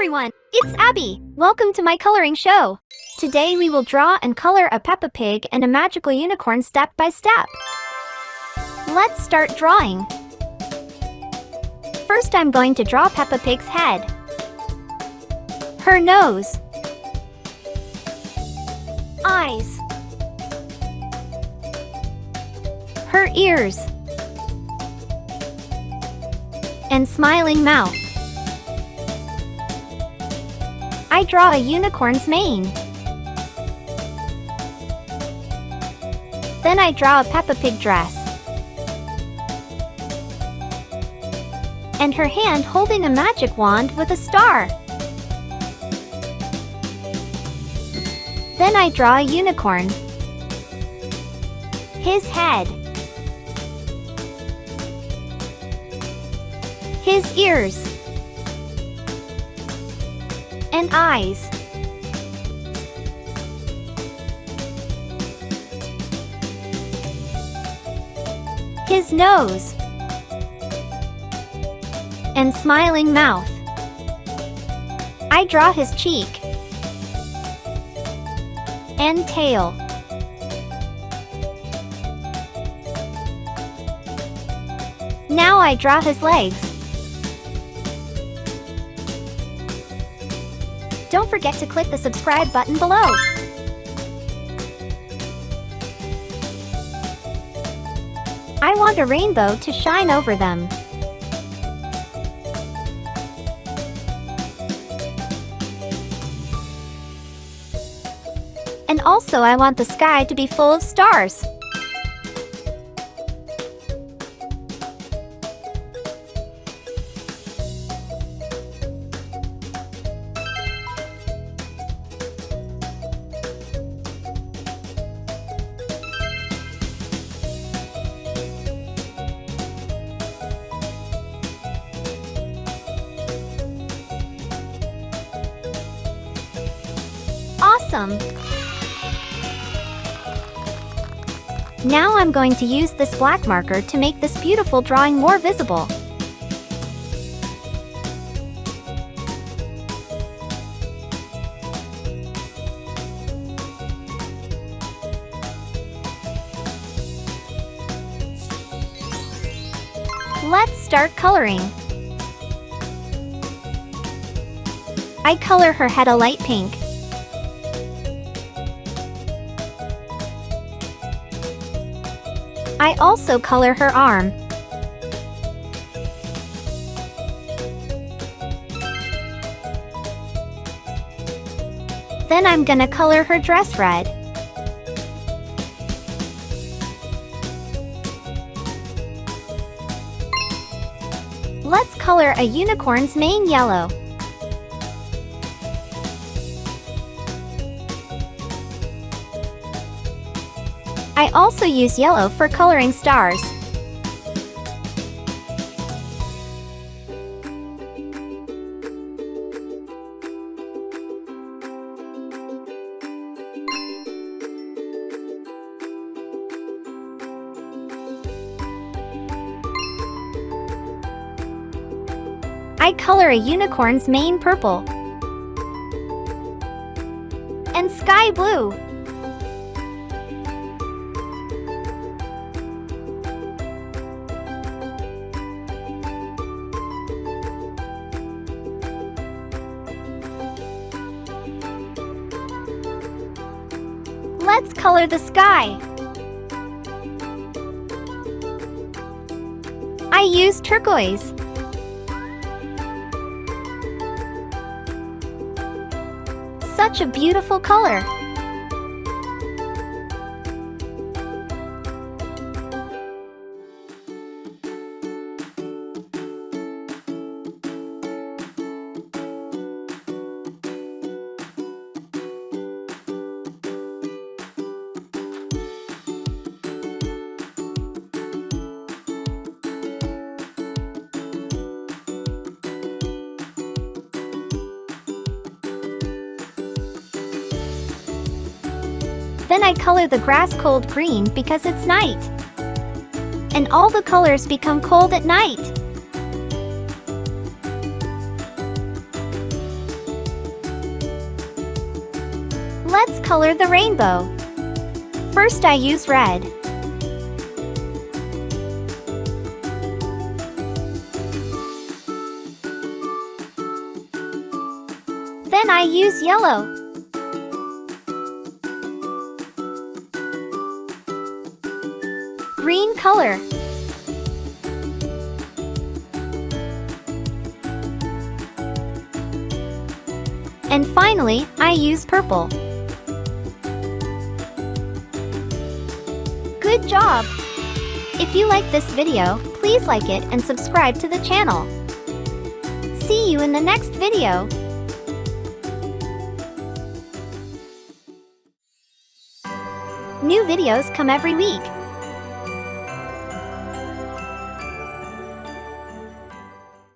everyone, it's Abby. Welcome to my coloring show. Today we will draw and color a Peppa Pig and a magical unicorn step by step. Let's start drawing. First I'm going to draw Peppa Pig's head, her nose, eyes, her ears, and smiling mouth. I draw a unicorn's mane. Then I draw a Peppa Pig dress, and her hand holding a magic wand with a star. Then I draw a unicorn, his head, his ears, and eyes. His nose and smiling mouth. I draw his cheek and tail. Now I draw his legs. Don't forget to click the subscribe button below. I want a rainbow to shine over them. And also I want the sky to be full of stars. Awesome! Now I'm going to use this black marker to make this beautiful drawing more visible. Let's start coloring. I color her head a light pink. I also color her arm. Then I'm gonna color her dress red. Let's color a unicorn's mane yellow. I also use yellow for coloring stars. I color a unicorn's mane purple and sky blue. Let's color the sky. I use turquoise. Such a beautiful color. Then I color the grass cold green because it's night. And all the colors become cold at night. Let's color the rainbow. First I use red. Then I use yellow. Green color. And finally, I use purple. Good job! If you like this video, please like it and subscribe to the channel. See you in the next video. New videos come every week.